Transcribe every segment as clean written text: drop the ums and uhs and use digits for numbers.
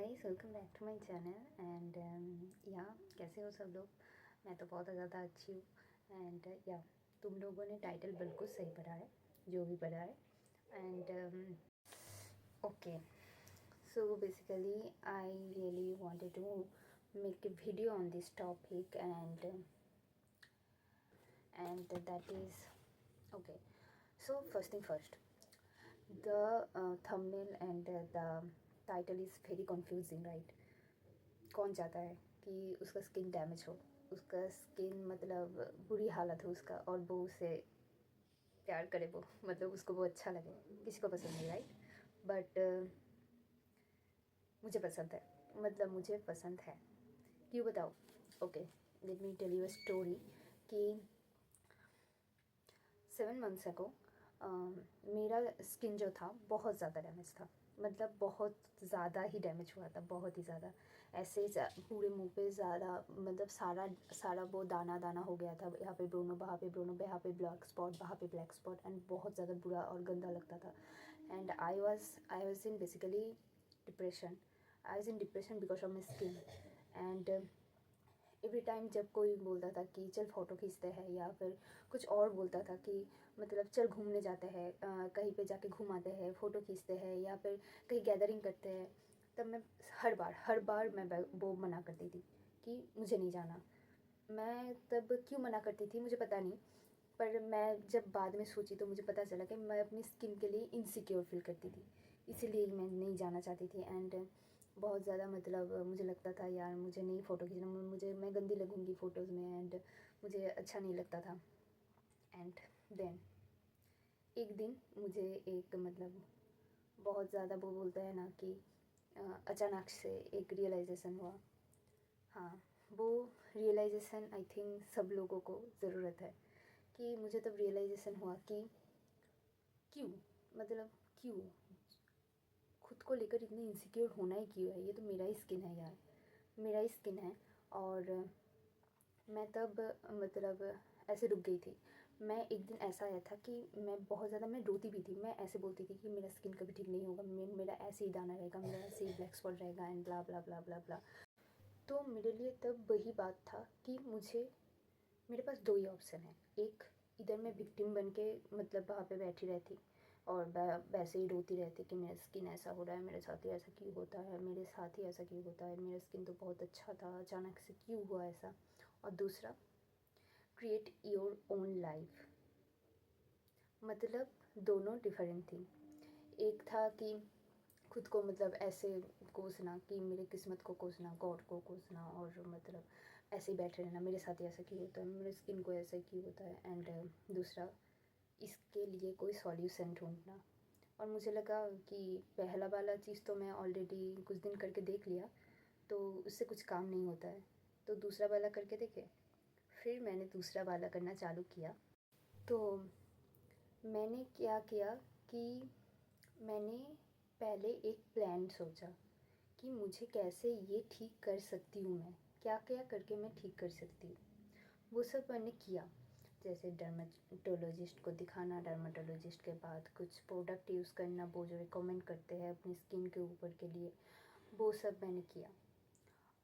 Guys, welcome back to my channel and yeah कैसे हो सब लोग। मैं तो बहुत ज़्यादा अच्छी हूँ एंड या तुम लोगों ने टाइटल बिल्कुल सही पढ़ा है, जो भी पढ़ा है। And okay, so basically I really wanted to make a video on this topic and that is okay. So first thing first, the thumbnail and the title is very confusing, right? कौन चाहता है कि उसका skin damage हो, उसका skin मतलब बुरी हालत हो उसका, और वो उसे प्यार करे, वो मतलब उसको वो अच्छा लगे। किसी को पसंद नहीं, राइट? बट मुझे पसंद है, मतलब मुझे पसंद है। क्यों बताओ? Okay, let me tell you a story कि 7 मंथ्स अगो मेरा स्किन जो था बहुत ज़्यादा डैमेज था, मतलब बहुत ज़्यादा ही डैमेज हुआ था, बहुत ही ज़्यादा। ऐसे पूरे मुंह पे ज़्यादा, मतलब सारा सारा वो दाना दाना हो गया था। यहाँ पे ब्रोनो, वहाँ पे ब्रोनो, यहाँ पे ब्लैक स्पॉट, वहाँ पे ब्लैक स्पॉट, एंड बहुत ज़्यादा बुरा और गंदा लगता था। And I was in basically depression. I was in depression because of my skin. And every time जब कोई बोलता था कि चल फ़ोटो खींचते हैं, या फिर कुछ और बोलता था कि मतलब चल घूमने जाते हैं, कहीं पे जाके घूमाते हैं, फ़ोटो खींचते हैं, या फिर कहीं गैदरिंग करते हैं, तब मैं हर बार मैं वो मना करती थी कि मुझे नहीं जाना। मैं तब क्यों मना करती थी मुझे पता नहीं, पर मैं जब बाद में सोची तो मुझे पता चला कि मैं अपनी स्किन के लिए इनसिक्योर फील करती थी, इसीलिए मैं नहीं जाना चाहती थी। एंड बहुत ज़्यादा मतलब मुझे लगता था यार मुझे नहीं फ़ोटो खींचना, मुझे मैं गंदी लगूंगी फ़ोटोज़ में, एंड मुझे अच्छा नहीं लगता था। एंड देन एक दिन मुझे एक मतलब बहुत ज़्यादा वो बोलता है ना कि अचानक से एक रियलाइजेशन हुआ। हाँ, वो रियलाइजेशन आई थिंक सब लोगों को ज़रूरत है, कि मुझे तब रियलाइजेशन हुआ कि क्यों, मतलब क्यों खुद को लेकर इतनी इनसिक्योर होना ही क्यों है। ये तो मेरा ही स्किन है यार, मेरा ही स्किन है। और मैं तब मतलब ऐसे रुक गई थी। मैं एक दिन ऐसा आया था कि मैं बहुत ज़्यादा मैं रोती भी थी। मैं ऐसे बोलती थी कि मेरा स्किन कभी ठीक नहीं होगा, मेरा ऐसे ही दाना रहेगा, मेरा ऐसे ही ब्लैक स्पॉट रहेगा, एंड ब्ला ब्ला ब्ला ब्ला ब्ला। तो मेरे लिए तब वही बात था कि मेरे पास दो ही ऑप्शन है। एक, इधर मैं विक्टिम बन के मतलब वहाँ पे बैठी रहती और वैसे ही रोती रहती कि मेरा स्किन ऐसा हो रहा है, मेरे साथ ही ऐसा क्यों होता है, मेरे साथ ही ऐसा क्यों होता है, मेरा स्किन तो बहुत अच्छा था, अचानक से क्यों हुआ ऐसा। और दूसरा, क्रिएट योर ओन लाइफ। मतलब दोनों डिफरेंट थी। एक था कि खुद को मतलब ऐसे कोसना कि मेरे किस्मत को कोसना, गॉड को कोसना, और मतलब ऐसे ही बैठे रहना, मेरे साथ ही ऐसा क्यों होता है, मेरे स्किन को ऐसा क्यों होता है। एंड दूसरा, इसके लिए कोई सॉल्यूशन ढूंढना। और मुझे लगा कि पहला वाला चीज़ तो मैं ऑलरेडी कुछ दिन करके देख लिया, तो उससे कुछ काम नहीं होता है, तो दूसरा वाला करके देखे। फिर मैंने दूसरा वाला करना चालू किया। तो मैंने क्या किया कि मैंने पहले एक प्लान सोचा कि मुझे कैसे ये ठीक कर सकती हूँ, मैं क्या क्या करके मैं ठीक कर सकती हूँ। वो सब मैंने किया, जैसे डर्माटोलॉजिस्ट को दिखाना, डर्माटोलॉजिस्ट के बाद कुछ प्रोडक्ट यूज़ करना, वो जो रिकमेंड करते हैं अपनी स्किन के ऊपर के लिए, वो सब मैंने किया।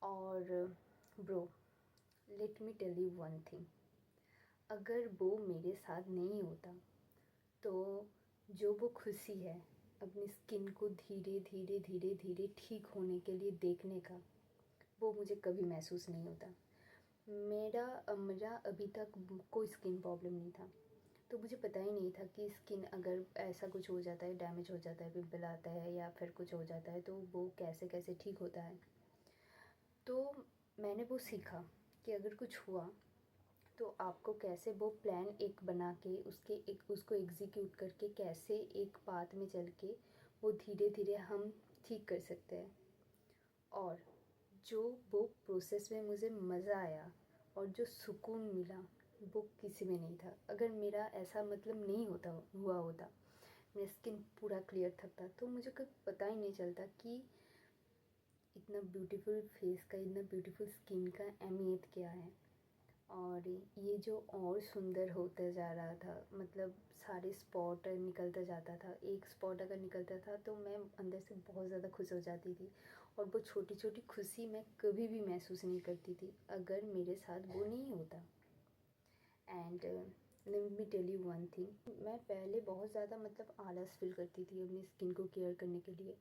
और bro, let me tell you one thing, अगर वो मेरे साथ नहीं होता तो जो वो खुशी है अपनी स्किन को धीरे धीरे धीरे धीरे ठीक होने के लिए देखने का, वो मुझे कभी महसूस नहीं होता। मेरा अभी तक कोई स्किन प्रॉब्लम नहीं था, तो मुझे पता ही नहीं था कि स्किन अगर ऐसा कुछ हो जाता है, डैमेज हो जाता है, पिंपल आता है, या फिर कुछ हो जाता है, तो वो कैसे कैसे ठीक होता है। तो मैंने वो सीखा कि अगर कुछ हुआ तो आपको कैसे वो प्लान एक बना के उसको एग्जीक्यूट करके कैसे एक पाथ में चल के वो धीरे धीरे हम ठीक कर सकते हैं। और जो वो प्रोसेस में मुझे मज़ा आया और जो सुकून मिला, वो किसी में नहीं था। अगर मेरा ऐसा मतलब नहीं हुआ होता, मेरा स्किन पूरा क्लियर था, तो मुझे कभी पता ही नहीं चलता कि इतना ब्यूटीफुल फेस का, इतना ब्यूटीफुल स्किन का अहमियत क्या है। और ये जो और सुंदर होता जा रहा था, मतलब सारे स्पॉट निकलता जाता था, एक स्पॉट अगर निकलता था तो मैं अंदर से बहुत ज़्यादा खुश हो जाती थी। और वो छोटी छोटी खुशी मैं कभी भी महसूस नहीं करती थी अगर मेरे साथ वो नहीं होता। And let me tell you one thing, मैं पहले बहुत ज़्यादा मतलब आलस फील करती थी अपनी स्किन को केयर करने के लिए,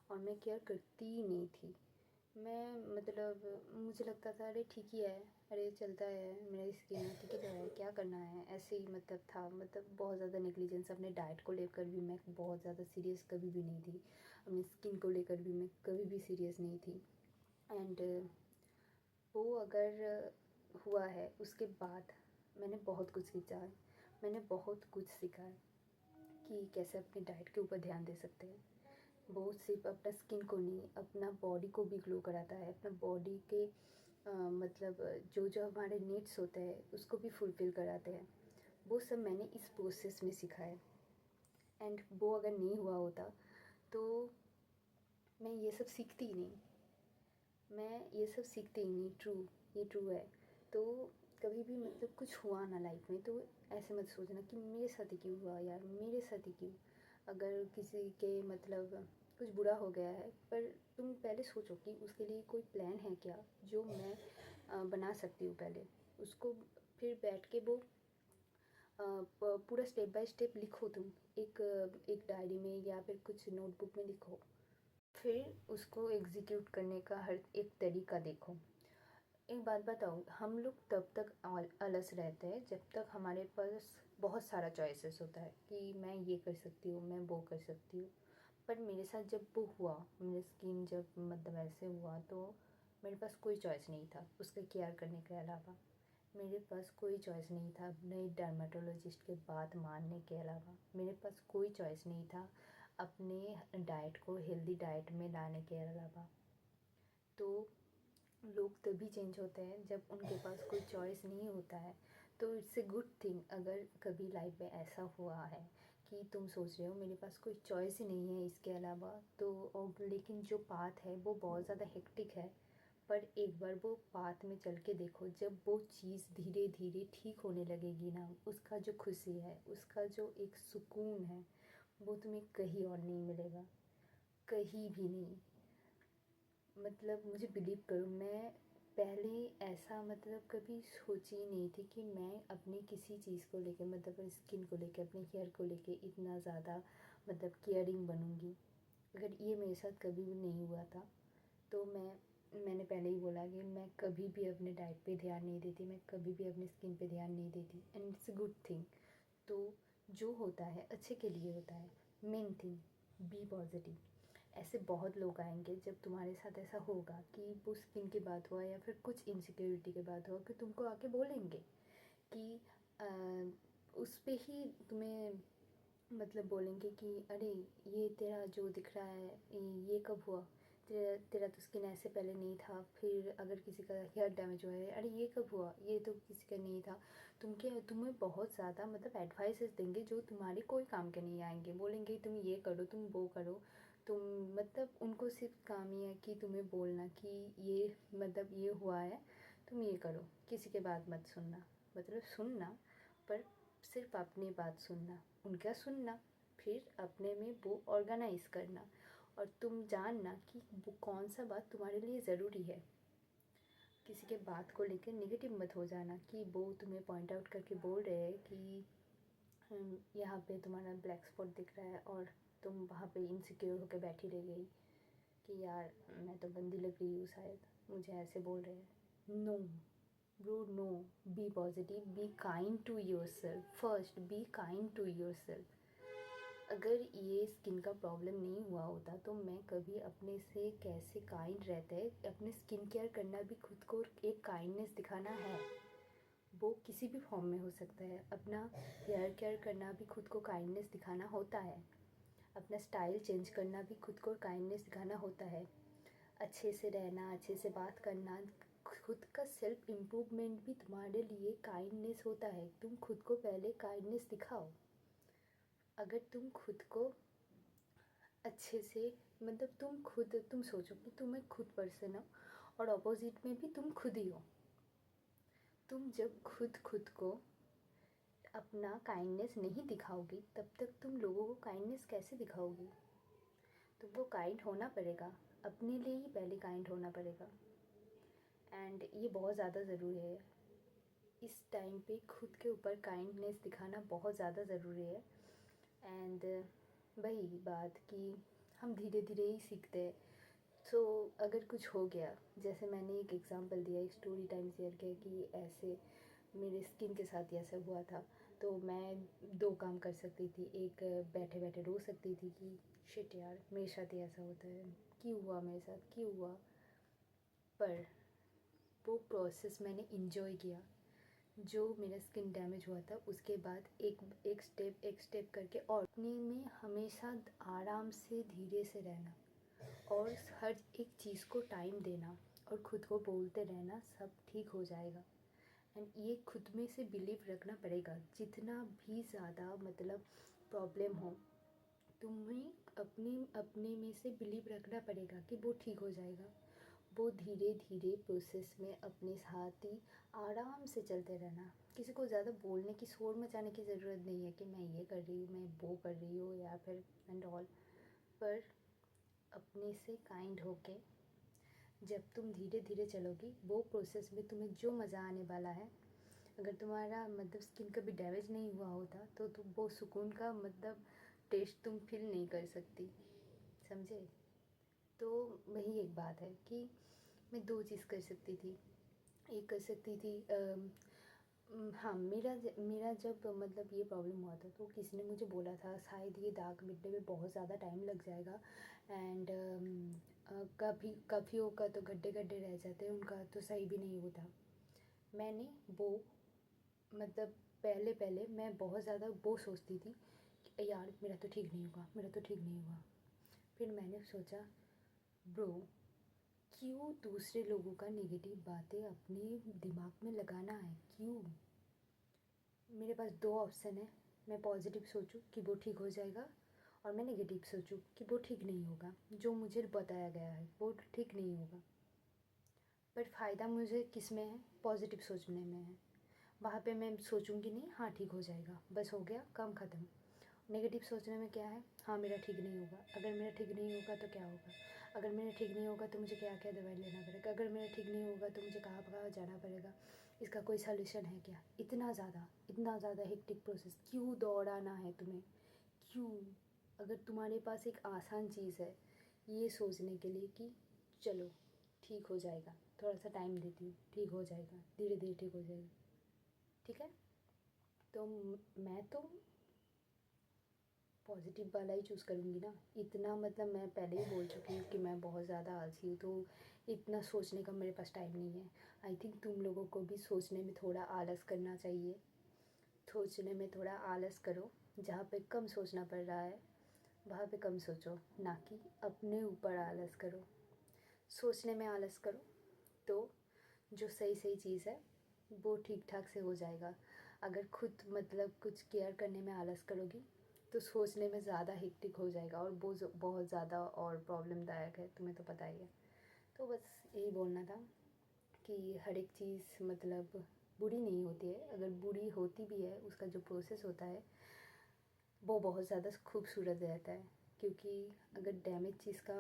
और मैं केयर करती ही नहीं थी। मैं मतलब मुझे लगता था अरे ठीक ही है, अरे चलता है, मेरा स्किन ठीक ही तो है, क्या करना है, ऐसे ही मतलब था। मतलब बहुत ज़्यादा नेग्लिजेंस अपने डाइट को लेकर भी मैं बहुत ज़्यादा सीरियस कभी भी नहीं थी, अपनी स्किन को लेकर भी मैं कभी भी सीरियस नहीं थी। एंड वो अगर हुआ है उसके बाद मैंने बहुत कुछ सीखा है, मैंने बहुत कुछ सीखा है कि कैसे अपनी डाइट के ऊपर ध्यान दे सकते हैं। वो सिर्फ अपना स्किन को नहीं, अपना बॉडी को भी ग्लो कराता है, अपना बॉडी के मतलब जो जो हमारे नीड्स होते हैं उसको भी फुलफ़िल कराते हैं। वो सब मैंने इस प्रोसेस में सीखा है। एंड वो अगर नहीं हुआ होता तो मैं ये सब सीखती ही नहीं, मैं ये सब सीखती ही नहीं। ट्रू, ये ट्रू है। तो कभी भी मतलब कुछ हुआ ना लाइफ में तो ऐसे मत सोचना कि मेरे साथ ही क्यों हुआ यार, मेरे साथ ही क्यों। अगर किसी के मतलब कुछ बुरा हो गया है, पर तुम पहले सोचो कि उसके लिए कोई प्लान है क्या जो मैं बना सकती हूँ पहले उसको। फिर बैठ के वो पूरा स्टेप बाय स्टेप लिखो तुम, एक डायरी में या फिर कुछ नोटबुक में लिखो। फिर उसको एग्जीक्यूट करने का हर एक तरीका देखो। एक बात बताओ, हम लोग तब तक अलस रहते हैं जब तक हमारे पास बहुत सारा चॉइसेस होता है कि मैं ये कर सकती हूँ, मैं वो कर सकती हूँ। पर मेरे साथ जब वो हुआ, मेरी स्किन जब मतलब ऐसे हुआ तो मेरे पास कोई चॉइस नहीं था उसका केयर करने के अलावा। मेरे पास कोई चॉइस नहीं था अपने डर्माटोलॉजिस्ट के बात मानने के अलावा। मेरे पास कोई चॉइस नहीं था अपने डाइट को हेल्दी डाइट में लाने के अलावा। तो लोग तभी चेंज होते हैं जब उनके पास कोई चॉइस नहीं होता है। तो इट्स ए गुड थिंग अगर कभी लाइफ में ऐसा हुआ है कि तुम सोच रहे हो मेरे पास कोई चॉइस ही नहीं है इसके अलावा, तो और लेकिन जो पाथ है वो बहुत ज़्यादा हेक्टिक है। पर एक बार वो पाथ में चल के देखो, जब वो चीज़ धीरे धीरे ठीक होने लगेगी ना, उसका जो खुशी है, उसका जो एक सुकून है, वो तुम्हें कहीं और नहीं मिलेगा, कहीं भी नहीं। मतलब मुझे बिलीव करो, मैं पहले ऐसा मतलब कभी सोची ही नहीं थी कि मैं अपनी किसी चीज़ को लेके मतलब स्किन को लेके, अपने हेयर को लेके इतना ज़्यादा मतलब केयरिंग बनूँगी। अगर ये मेरे साथ कभी भी नहीं हुआ था तो मैंने पहले ही बोला कि मैं कभी भी अपने डाइट पे ध्यान नहीं देती, मैं कभी भी अपनी स्किन पे ध्यान नहीं देती। And it's a good thing. तो जो होता है अच्छे के लिए होता है। Main thing, be positive. ऐसे बहुत लोग आएंगे जब तुम्हारे साथ ऐसा होगा कि वो स्किन की बात हुआ या फिर कुछ इनसिक्योरिटी की बात हुआ कि तुमको आके बोलेंगे कि उस पे ही तुम्हें मतलब बोलेंगे कि अरे ये तेरा जो दिख रहा है ये कब हुआ, तेरा तेरा तो स्किन ऐसे पहले नहीं था। फिर अगर किसी का हेयर डैमेज हुआ है, अरे ये कब हुआ, ये तो किसी का नहीं था। तुम्हें बहुत ज़्यादा मतलब एडवाइसेस देंगे जो तुम्हारे कोई काम के नहीं आएंगे। बोलेंगे तुम ये करो, तुम वो करो। तुम मतलब उनको सिर्फ काम ही है कि तुम्हें बोलना कि ये मतलब ये हुआ है, तुम ये करो, किसी के बात मत सुनना। मतलब सुनना, पर सिर्फ अपनी बात सुनना, उनका सुनना, फिर अपने में वो ऑर्गेनाइज करना। और तुम जानना कि वो कौन सा बात तुम्हारे लिए ज़रूरी है। किसी के बात को लेकर नेगेटिव मत हो जाना कि वो तुम्हें पॉइंट आउट करके बोल रहे हैं कि यहाँ पे तुम्हारा ब्लैक स्पॉट दिख रहा है और तुम वहाँ पे इनसिक्योर होकर बैठी रह गई कि यार मैं तो गंदी लग रही हूँ शायद, मुझे ऐसे बोल रहे हैं। No bro, no. Be positive, be kind to yourself first, be kind to yourself. अगर ये स्किन का प्रॉब्लम नहीं हुआ होता तो मैं कभी अपने से कैसे काइंड रहते। अपने स्किन केयर करना भी खुद को एक काइंडनेस दिखाना है। वो किसी भी फॉर्म में हो सकता है। अपना हेयर केयर करना भी खुद को काइंडनेस दिखाना होता है। अपना स्टाइल चेंज करना भी खुद को काइंडनेस दिखाना होता है। अच्छे से रहना, अच्छे से बात करना, खुद का सेल्फ इम्प्रूवमेंट भी तुम्हारे लिए काइंडनेस होता है। तुम खुद को पहले काइंडनेस दिखाओ। अगर तुम खुद को अच्छे से मतलब तुम सोचो कि तुम एक खुद पर्सन हो और अपोजिट में भी तुम खुद ही हो। तुम जब खुद खुद को अपना काइंडनेस नहीं दिखाओगी तब तक तुम लोगों को काइंडनेस कैसे दिखाओगी? तुमको काइंड होना पड़ेगा, अपने लिए ही पहले काइंड होना पड़ेगा। एंड ये बहुत ज़्यादा ज़रूरी है। इस टाइम पे खुद के ऊपर काइंडनेस दिखाना बहुत ज़्यादा ज़रूरी है। एंड वही बात कि हम धीरे धीरे ही सीखते हैं। तो अगर कुछ हो गया, जैसे मैंने एक एग्ज़ाम्पल दिया, एक स्टोरी टाइम शेयर किया कि ऐसे मेरे स्किन के साथ ऐसा हुआ था। तो मैं दो काम कर सकती थी। एक, बैठे बैठे रो सकती थी कि शिट यार मेरे साथ ही ऐसा होता है, क्यों हुआ मेरे साथ, क्यों हुआ। पर वो प्रोसेस मैंने इन्जॉय किया। जो मेरा स्किन डैमेज हुआ था उसके बाद एक स्टेप करके, और अपने में हमेशा आराम से धीरे से रहना और हर एक चीज़ को टाइम देना और ख़ुद को बोलते रहना सब ठीक हो जाएगा। एंड ये खुद में से बिलीव रखना पड़ेगा। जितना भी ज़्यादा मतलब प्रॉब्लम हो, तुम्हें अपने में से बिलीव रखना पड़ेगा कि वो ठीक हो जाएगा। वो धीरे धीरे प्रोसेस में अपने साथ ही आराम से चलते रहना। किसी को ज़्यादा बोलने की, शोर मचाने की ज़रूरत नहीं है कि मैं ये कर रही हूँ, मैं वो कर रही हूँ, या फिर एंड ऑल। पर अपने से काइंड होके जब तुम धीरे धीरे चलोगी, वो प्रोसेस में तुम्हें जो मज़ा आने वाला है, अगर तुम्हारा मतलब स्किन कभी डैमेज नहीं हुआ होता तो तुम वो सुकून का मतलब टेस्ट तुम फील नहीं कर सकती, समझे? तो वही एक बात है कि मैं दो चीज़ कर सकती थी। एक कर सकती थी हाँ, मेरा जब मतलब ये प्रॉब्लम हुआ था तो किसी ने मुझे बोला था शायद ये दाग मिटने में बहुत ज़्यादा टाइम लग जाएगा। एंड कभी कभियों का तो गड्ढे गड्ढे रह जाते हैं, उनका तो सही भी नहीं होता। मैंने वो मतलब पहले पहले मैं बहुत ज़्यादा वो सोचती थी कि यार मेरा तो ठीक नहीं होगा, मेरा तो ठीक नहीं होगा। फिर मैंने सोचा ब्रो, क्यों दूसरे लोगों का नेगेटिव बातें अपने दिमाग में लगाना है, क्यों? मेरे पास दो ऑप्शन है, मैं पॉजिटिव सोचूं कि वो ठीक हो जाएगा और मैं नेगेटिव सोचूं कि वो ठीक नहीं होगा। जो मुझे बताया गया है वो ठीक नहीं होगा। पर फ़ायदा मुझे किस में है? पॉजिटिव सोचने में है। वहाँ पे मैं सोचूंगी नहीं हाँ ठीक हो जाएगा, बस हो गया काम ख़त्म। नेगेटिव सोचने में क्या है? हाँ मेरा ठीक नहीं होगा, अगर मेरा ठीक नहीं होगा तो क्या होगा, अगर मेरा ठीक नहीं होगा तो मुझे क्या क्या दवाई लेना पड़ेगा, अगर मेरा ठीक नहीं होगा तो मुझे कहाँ कहाँ जाना पड़ेगा, इसका कोई सॉल्यूशन है क्या? इतना ज़्यादा हेक्टिक प्रोसेस क्यों दौड़ाना है तुम्हें, क्यों? अगर तुम्हारे पास एक आसान चीज़ है ये सोचने के लिए कि चलो ठीक हो जाएगा, थोड़ा सा टाइम देती हूँ, ठीक हो जाएगा, धीरे धीरे ठीक हो जाएगा, ठीक है? तो मैं तो पॉजिटिव वाला ही चूज़ करूँगी ना। इतना मतलब मैं पहले ही बोल चुकी हूँ कि मैं बहुत ज़्यादा आलसी हूँ, तो इतना सोचने का मेरे पास टाइम नहीं है। आई थिंक तुम लोगों को भी सोचने में थोड़ा आलस करना चाहिए। सोचने में थोड़ा आलस करो, जहाँ पे कम सोचना पड़ रहा है वहाँ पे कम सोचो, ना कि अपने ऊपर आलस करो। सोचने में आलस करो तो जो सही सही चीज़ है वो ठीक ठाक से हो जाएगा। अगर खुद मतलब कुछ केयर करने में आलस करोगी तो सोचने में ज़्यादा हेक्टिक हो जाएगा और वो बहुत ज़्यादा और प्रॉब्लमदायक है, तुम्हें तो पता ही है। तो बस यही बोलना था कि हर एक चीज़ मतलब बुरी नहीं होती है। अगर बुरी होती भी है, उसका जो प्रोसेस होता है वो बहुत ज़्यादा खूबसूरत रहता है। क्योंकि अगर डैमेज चीज़ का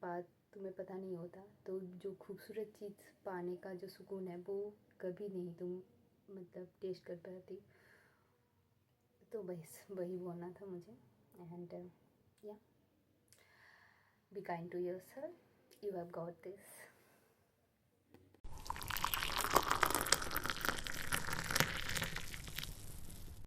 बात तुम्हें पता नहीं होता तो जो खूबसूरत चीज़ पाने का जो सुकून है वो कभी नहीं तुम मतलब टेस्ट कर पाती। तो बस वही बोलना था मुझे। And yeah, be kind to yourself, you have got this.